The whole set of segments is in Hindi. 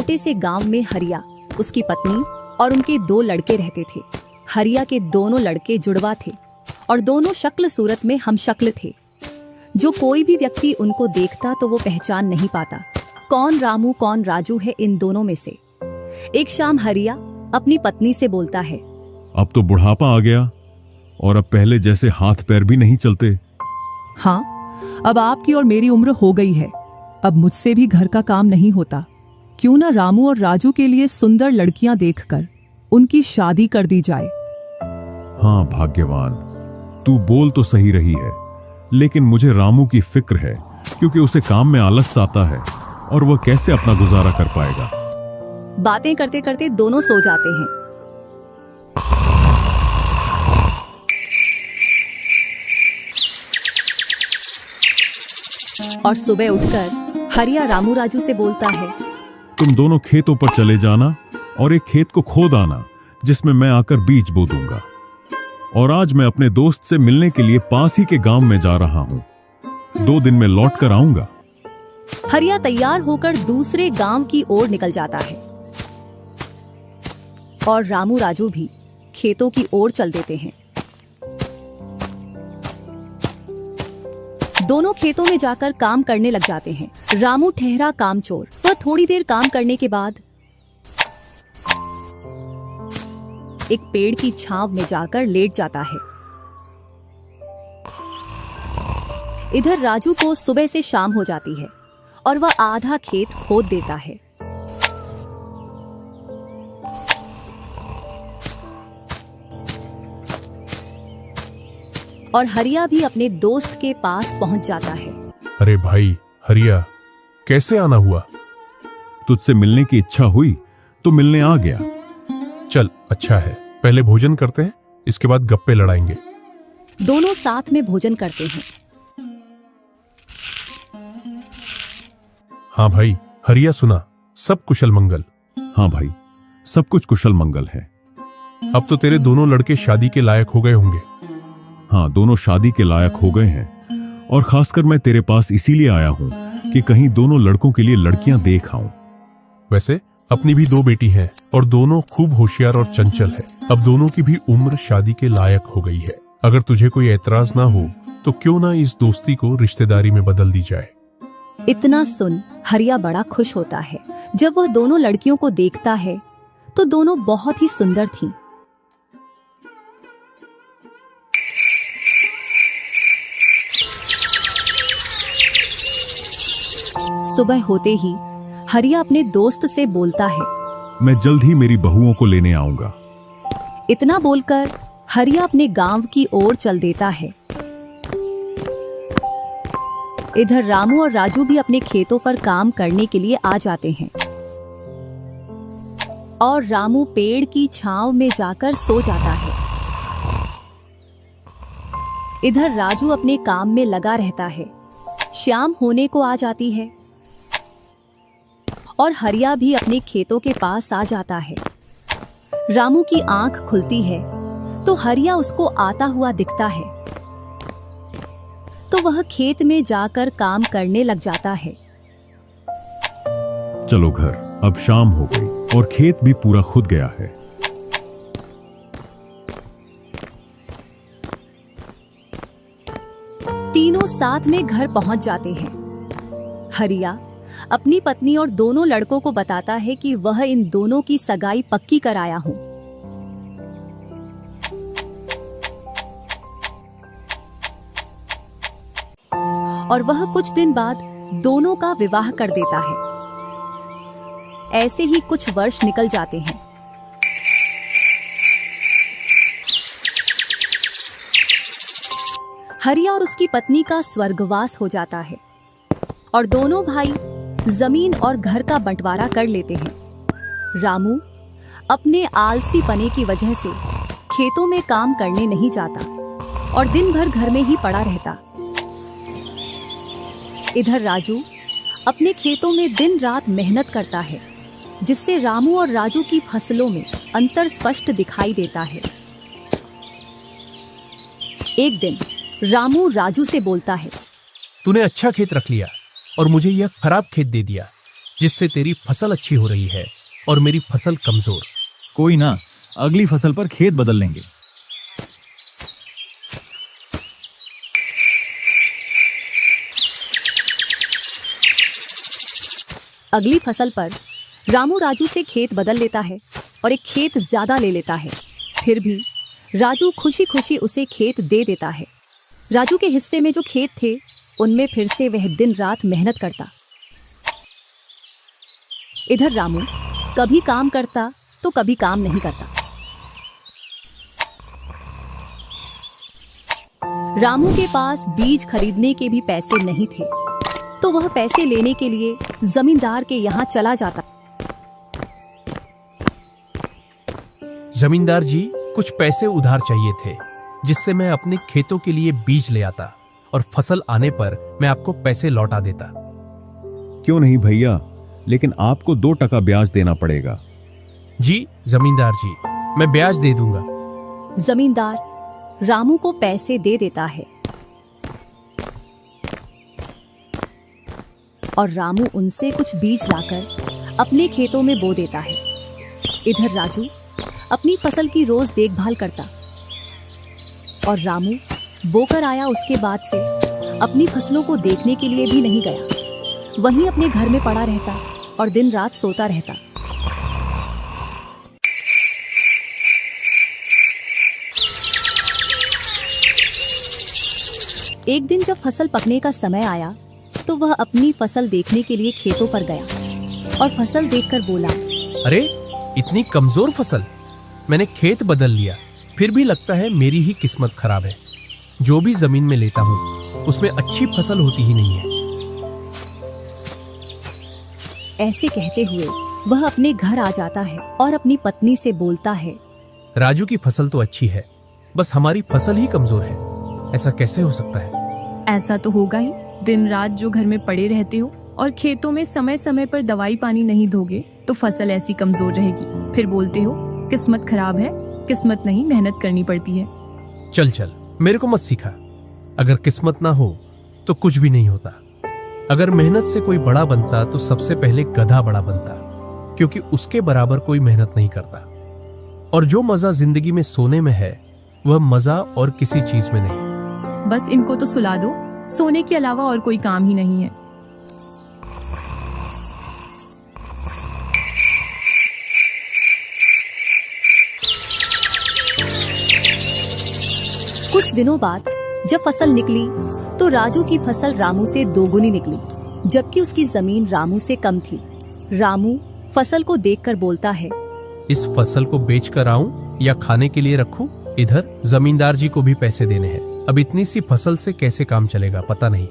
छोटे से गांव में हरिया, उसकी पत्नी और उनके 2 लड़के रहते थे। हरिया के दोनों लड़के जुड़वा थे और दोनों शक्ल सूरत में हमशक्ल थे। जो कोई भी व्यक्ति उनको देखता तो वो पहचान नहीं पाता कौन रामू कौन राजू है इन दोनों में से। एक शाम हरिया अपनी पत्नी से बोलता है, अब तो बुढ़ापा आ गया और अब पहले जैसे हाथ पैर भी नहीं चलते। हाँ, अब आपकी और मेरी उम्र हो गई है, अब मुझसे भी घर का काम नहीं होता। क्यों ना रामू और राजू के लिए सुंदर लड़कियां देखकर उनकी शादी कर दी जाए। हाँ भाग्यवान, तू बोल तो सही रही है, लेकिन मुझे रामू की फिक्र है क्योंकि उसे काम में आलस आता है और वह कैसे अपना गुजारा कर पाएगा। बातें करते करते दोनों सो जाते हैं। और सुबह उठकर हरिया रामू राजू से बोलता है, तुम दोनों खेतों पर चले जाना और एक खेत को खोद आना जिसमें मैं आकर बीज बो दूंगा। और आज मैं अपने दोस्त से मिलने के लिए पास ही के गांव में जा रहा हूं। 2 दिन में लौट कर आऊंगा। हरिया तैयार होकर दूसरे गांव की ओर निकल जाता है और रामू राजू भी खेतों की ओर चल देते हैं। दोनों खेतों में जाकर काम करने लग जाते हैं। रामू ठहरा कामचोर, वह थोड़ी देर काम करने के बाद एक पेड़ की छांव में जाकर लेट जाता है। इधर राजू को सुबह से शाम हो जाती है और वह आधा खेत खोद देता है। और हरिया भी अपने दोस्त के पास पहुंच जाता है। अरे भाई हरिया, कैसे आना हुआ? तुझसे मिलने की इच्छा हुई तो मिलने आ गया। चल अच्छा है, पहले भोजन करते हैं, इसके बाद गप्पे लड़ाएंगे। दोनों साथ में भोजन करते हैं। हाँ भाई हरिया, सुना, सब कुशल मंगल? हाँ भाई, सब कुछ कुशल मंगल है। अब तो तेरे दोनों लड़के शादी के लायक हो गए होंगे। हाँ, दोनों शादी के लायक हो गए हैं और खासकर मैं तेरे पास इसीलिए आया हूं कि कहीं दोनों लड़कों के लिए लड़कियां देख आऊं। वैसे अपनी भी 2 बेटी हैं और दोनों खूब होशियार और चंचल है। अब दोनों की भी उम्र शादी के लायक हो गई है। अगर तुझे कोई एतराज ना हो तो क्यों ना इस दोस्ती को रिश्तेदारी में बदल दी जाए। इतना सुन हरिया बड़ा खुश होता है। जब वह दोनों लड़कियों को देखता है तो दोनों बहुत ही सुंदर थीं। सुबह होते ही हरिया अपने दोस्त से बोलता है, मैं जल्द ही मेरी बहुओं को लेने आऊंगा। इतना बोलकर हरिया अपने गांव की ओर चल देता है। इधर रामू और राजू भी अपने खेतों पर काम करने के लिए आ जाते हैं और रामू पेड़ की छांव में जाकर सो जाता है। इधर राजू अपने काम में लगा रहता है। शाम होने को आ जाती है और हरिया भी अपने खेतों के पास आ जाता है। रामू की आंख खुलती है तो हरिया उसको आता हुआ दिखता है, तो वह खेत में जाकर काम करने लग जाता है। चलो घर, अब शाम हो गई और खेत भी पूरा खुद गया है। तीनों साथ में घर पहुंच जाते हैं। हरिया अपनी पत्नी और दोनों लड़कों को बताता है कि वह इन दोनों की सगाई पक्की कराया हूं। और वह कुछ दिन बाद दोनों का विवाह कर देता है। ऐसे ही कुछ वर्ष निकल जाते हैं। हरिया और उसकी पत्नी का स्वर्गवास हो जाता है और दोनों भाई जमीन और घर का बंटवारा कर लेते हैं। रामू अपने आलसी पने की वजह से खेतों में काम करने नहीं जाता और दिन भर घर में ही पड़ा रहता। इधर राजू अपने खेतों में दिन रात मेहनत करता है, जिससे रामू और राजू की फसलों में अंतर स्पष्ट दिखाई देता है। एक दिन रामू राजू से बोलता है, तूने अच्छा खेत रख लिया और मुझे यह खराब खेत दे दिया। जिससे तेरी फसल अच्छी हो रही है और मेरी फसल कमजोर। कोई ना, अगली फसल पर खेत बदल लेंगे। अगली फसल पर रामू राजू से खेत बदल लेता है और एक खेत ज्यादा ले लेता है। फिर भी राजू खुशी खुशी उसे खेत दे देता है। राजू के हिस्से में जो खेत थे उनमें फिर से वह दिन रात मेहनत करता। इधर रामू कभी काम करता तो कभी काम नहीं करता। रामू के पास बीज खरीदने के भी पैसे नहीं थे, तो वह पैसे लेने के लिए जमींदार के यहाँ चला जाता। जमींदार जी, कुछ पैसे उधार चाहिए थे, जिससे मैं अपने खेतों के लिए बीज ले आता और फसल आने पर मैं आपको पैसे लौटा देता। क्यों नहीं भैया, लेकिन आपको 2% ब्याज देना पड़ेगा। जी जमींदार जी, मैं ब्याज दे दूंगा। जमींदार रामू को पैसे दे देता है और रामू उनसे कुछ बीज लाकर अपने खेतों में बो देता है। इधर राजू अपनी फसल की रोज देखभाल करता और रामू बोकर आया उसके बाद से अपनी फसलों को देखने के लिए भी नहीं गया। वहीं अपने घर में पड़ा रहता और दिन रात सोता रहता। एक दिन जब फसल पकने का समय आया तो वह अपनी फसल देखने के लिए खेतों पर गया और फसल देखकर बोला, अरे इतनी कमजोर फसल! मैंने खेत बदल लिया, फिर भी लगता है मेरी ही किस्मत खराब है। जो भी जमीन में लेता हूँ उसमें अच्छी फसल होती ही नहीं है। ऐसे कहते हुए वह अपने घर आ जाता है और अपनी पत्नी से बोलता है, राजू की फसल तो अच्छी है, बस हमारी फसल ही कमजोर है। ऐसा कैसे हो सकता है? ऐसा तो होगा ही। दिन रात जो घर में पड़े रहते हो और खेतों में समय समय पर दवाई पानी नहीं दोगे तो फसल ऐसी कमजोर रहेगी। फिर बोलते हो किस्मत खराब है। किस्मत नहीं, मेहनत करनी पड़ती है। चल चल, मेरे को मत सिखा। अगर किस्मत ना हो तो कुछ भी नहीं होता। अगर मेहनत से कोई बड़ा बनता तो सबसे पहले गधा बड़ा बनता, क्योंकि उसके बराबर कोई मेहनत नहीं करता। और जो मजा जिंदगी में सोने में है वह मजा और किसी चीज में नहीं। बस इनको तो सुला दो, सोने के अलावा और कोई काम ही नहीं है। कुछ दिनों बाद जब फसल निकली तो राजू की फसल रामू से दोगुनी निकली, जबकि उसकी जमीन रामू से कम थी। रामू फसल को देखकर बोलता है, इस फसल को बेच कर आऊं या खाने के लिए रखूं? इधर जमींदार जी को भी पैसे देने हैं। अब इतनी सी फसल से कैसे काम चलेगा पता नहीं।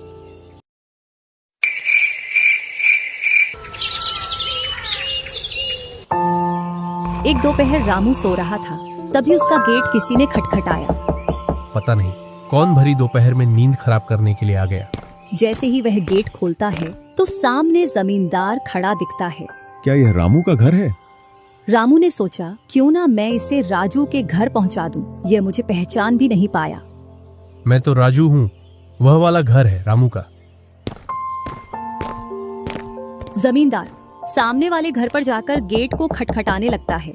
एक दोपहर रामू सो रहा था, तभी उसका गेट किसी ने खटखटाया। पता नहीं कौन भरी दोपहर में नींद खराब करने के लिए आ गया। जैसे ही वह गेट खोलता है तो सामने जमींदार खड़ा दिखता है। क्या यह रामू का घर है? रामू ने सोचा, क्यों ना मैं इसे राजू के घर पहुंचा दूं। यह मुझे पहचान भी नहीं पाया। मैं तो राजू हूँ, वह वाला घर है रामू का। जमींदार सामने वाले घर पर जाकर गेट को खटखटाने लगता है।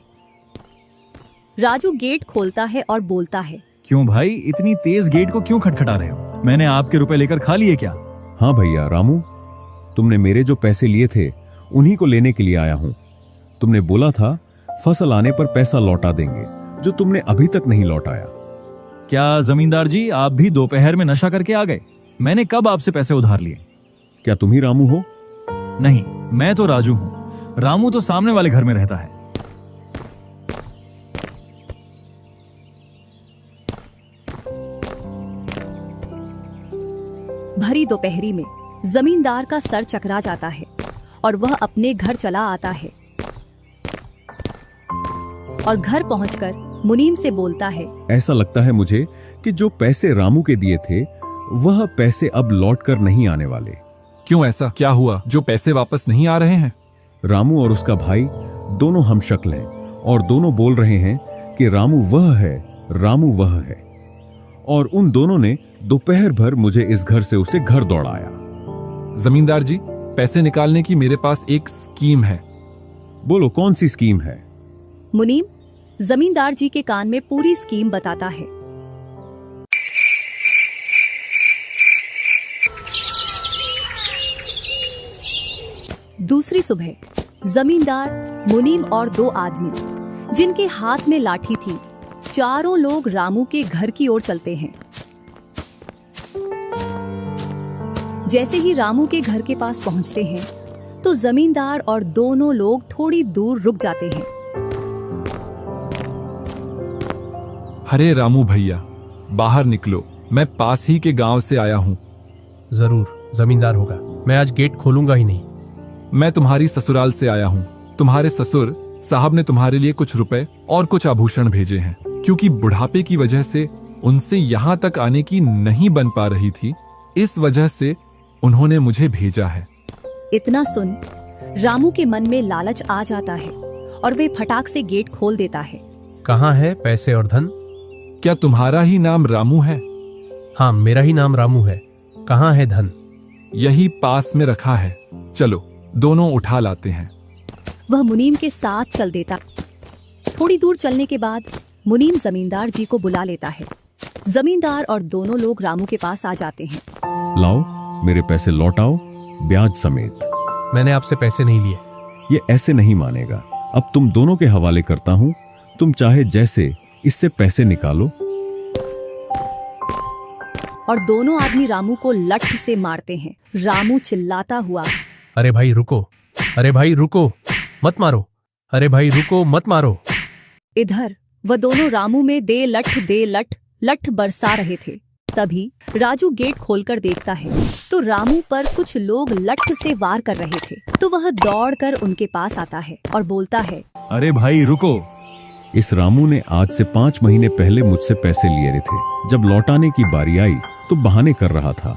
राजू गेट खोलता है और बोलता है, क्यों भाई, इतनी तेज गेट को क्यों खटखटा रहे हो? मैंने आपके रुपए लेकर खा लिए क्या? हाँ भैया रामू, तुमने मेरे जो पैसे लिए थे उन्हीं को लेने के लिए आया हूँ। तुमने बोला था फसल आने पर पैसा लौटा देंगे, जो तुमने अभी तक नहीं लौटाया। क्या जमींदार जी, आप भी दोपहर में नशा करके आ गए? मैंने कब आपसे पैसे उधार लिए? क्या तुम ही रामू हो? नहीं, मैं तो राजू हूँ। रामू तो सामने वाले घर में रहता है। भरी दोपहरी में जमींदार का सर चकरा जाता है और वह अपने घर चला आता है और घर पहुंचकर मुनीम से बोलता है, ऐसा लगता है मुझे कि जो पैसे रामू के दिए थे वह पैसे अब लौट कर नहीं आने वाले। क्यों, ऐसा क्या हुआ जो पैसे वापस नहीं आ रहे हैं? रामू और उसका भाई दोनों हमशक्ल हैं और दोनों बोल रहे हैं कि रामू वह है, रामू वह है। और उन दोनों ने दोपहर भर मुझे इस घर से उसे घर दौड़ाया। जमींदार जी, पैसे निकालने की मेरे पास एक स्कीम है। बोलो कौन सी स्कीम है? मुनीम जमींदार जी के कान में पूरी स्कीम बताता है। दूसरी सुबह जमींदार, मुनीम और दो आदमी जिनके हाथ में लाठी थी, चारों लोग रामू के घर की ओर चलते हैं। जैसे ही रामू के घर के पास पहुंचते हैं तो जमींदार और दोनों लोग थोड़ी दूर रुक जाते हैं। अरे रामू भैया, बाहर निकलो, मैं पास ही के गांव से आया हूँ। जरूर जमींदार होगा, मैं आज गेट खोलूंगा ही नहीं। मैं तुम्हारी ससुराल से आया हूँ। तुम्हारे ससुर साहब ने तुम्हारे लिए कुछ रुपए और कुछ आभूषण भेजे हैं, क्योंकि बुढ़ापे की वजह से उनसे यहाँ तक आने की नहीं बन पा रही थी, इस वजह से उन्होंने मुझे भेजा है। इतना सुन रामू के मन में लालच आ जाता है और वे फटाक से गेट खोल देता है। कहाँ है पैसे और धन? क्या तुम्हारा ही नाम रामू है? हाँ, मेरा ही नाम रामू है। कहाँ है धन? यही पास में रखा है, चलो दोनों उठा लाते हैं। वह मुनीम के साथ चल देता। थोड़ी दूर चलने के बाद मुनीम जमींदार जी को बुला लेता है। जमींदार और दोनों लोग रामू के पास आ जाते हैं। लाओ मेरे पैसे लौटाओ, ब्याज समेत। मैंने आपसे पैसे नहीं लिए। ये ऐसे नहीं मानेगा। अब तुम दोनों के हवाले करता हूं, तुम चाहे जैसे इससे पैसे निकालो। और दोनों आदमी रामू को लठ से मारते हैं। रामू चिल्लाता हुआ, अरे भाई रुको, अरे भाई रुको, मत मारो, अरे भाई रुको, मत मारो। इधर वह दोनों रामू में दे लठ लठ बरसा रहे थे। तभी राजू गेट खोलकर देखता है तो रामू पर कुछ लोग लठ से वार कर रहे थे। तो वह दौड़कर उनके पास आता है और बोलता है, अरे भाई रुको। इस रामू ने आज से 5 महीने पहले मुझसे पैसे लिए थे। जब लौटाने की बारी आई तो बहाने कर रहा था।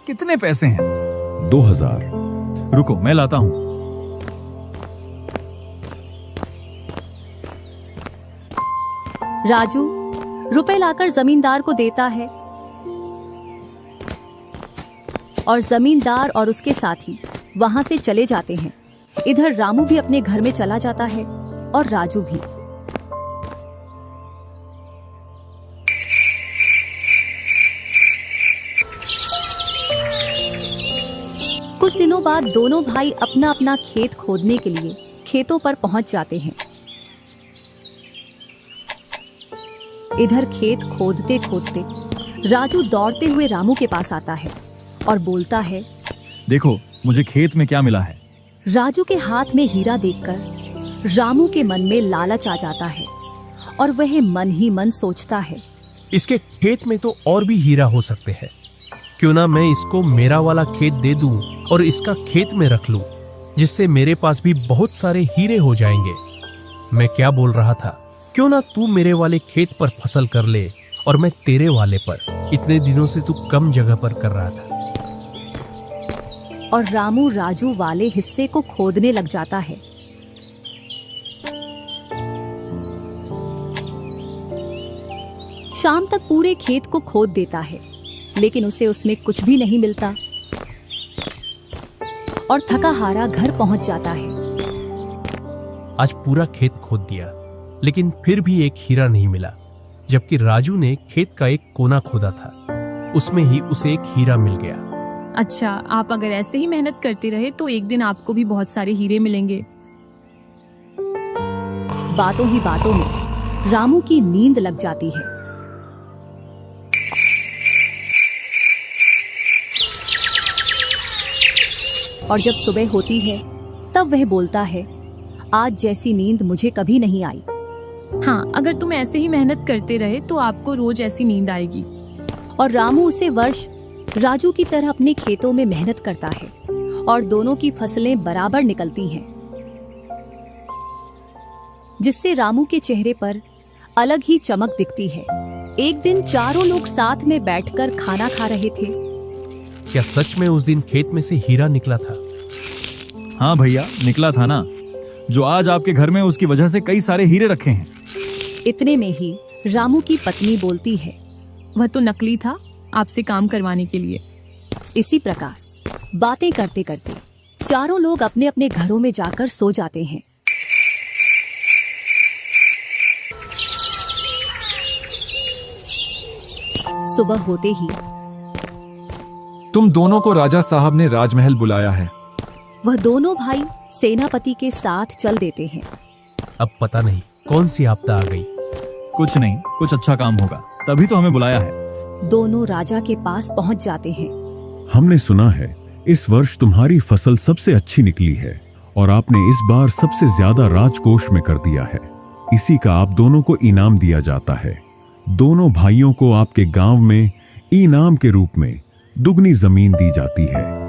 कितने पैसे हैं? 2000। रुको मैं लाता हूँ। राजू रुपए लाकर जमींदार को देता है और जमींदार और उसके साथी वहां से चले जाते हैं। इधर रामू भी अपने घर में चला जाता है और राजू भी। कुछ दिनों बाद दोनों भाई अपना अपना खेत खोदने के लिए खेतों पर पहुंच जाते हैं। इधर खेत खोदते खोदते राजू दौड़ते हुए रामू के पास आता है और बोलता है, देखो मुझे खेत में क्या मिला है। राजू के हाथ में हीरा देखकर रामू के मन में लालच आ जाता है और वह मन ही मन सोचता है, इसके खेत में तो और भी हीरा हो सकते हैं। क्यों ना मैं इसको मेरा वाला खेत दे दूं और इसका खेत में रख लूं, जिससे मेरे पास भी बहुत सारे हीरे हो जाएंगे। मैं क्या बोल रहा था, क्यों ना तू मेरे वाले खेत पर फसल कर ले और मैं तेरे वाले पर। इतने दिनों से तू कम जगह पर कर रहा था। और रामू राजू वाले हिस्से को खोदने लग जाता है। शाम तक पूरे खेत को खोद देता है, लेकिन उसे उसमें कुछ भी नहीं मिलता और थका हारा घर पहुंच जाता है। आज पूरा खेत खोद दिया, लेकिन फिर भी एक हीरा नहीं मिला, जबकि राजू ने खेत का एक कोना खोदा था, उसमें ही उसे एक हीरा मिल गया। अच्छा, आप अगर ऐसे ही मेहनत करते रहे तो एक दिन आपको भी बहुत सारे हीरे मिलेंगे। बातों ही बातों में रामू की नींद लग जाती है। और जब सुबह होती है तब वह बोलता है, आज जैसी नींद मुझे कभी नहीं आई। हाँ, अगर तुम ऐसे ही मेहनत करते रहे तो आपको रोज ऐसी नींद आएगी। और रामू उसे वर्ष राजू की तरह अपने खेतों में मेहनत करता है और दोनों की फसलें बराबर निकलती हैं, जिससे रामू के चेहरे पर अलग ही चमक दिखती है। एक दिन चारों लोग साथ में बैठकर खाना खा रहे थे। क्या सच में उस दिन खेत में से हीरा निकला था? हाँ भैया, निकला था ना। जो आज आपके घर में, उसकी वजह से कई सारे हीरे रखे हैं। इतने में ही रामू की पत्नी बोलती है, वह तो नकली था, आपसे काम करवाने के लिए। इसी प्रकार बातें करते करते चारों लोग अपने अपने घरों में जाकर सो जाते हैं। सुबह होते ही तुम दोनों को राजा साहब ने राजमहल बुलाया है। वह दोनों भाई सेनापति के साथ चल देते हैं। अब पता नहीं कौन सी आपदा आ गई। कुछ नहीं, कुछ अच्छा काम होगा, तभी तो हमें बुलाया है। दोनों राजा के पास पहुंच जाते हैं। हमने सुना है इस वर्ष तुम्हारी फसल सबसे अच्छी निकली है और आपने इस बार सबसे ज्यादा राजकोष में कर दिया है। इसी का आप दोनों को इनाम दिया जाता है। दोनों भाइयों को आपके गांव में इनाम के रूप में दुगनी जमीन दी जाती है।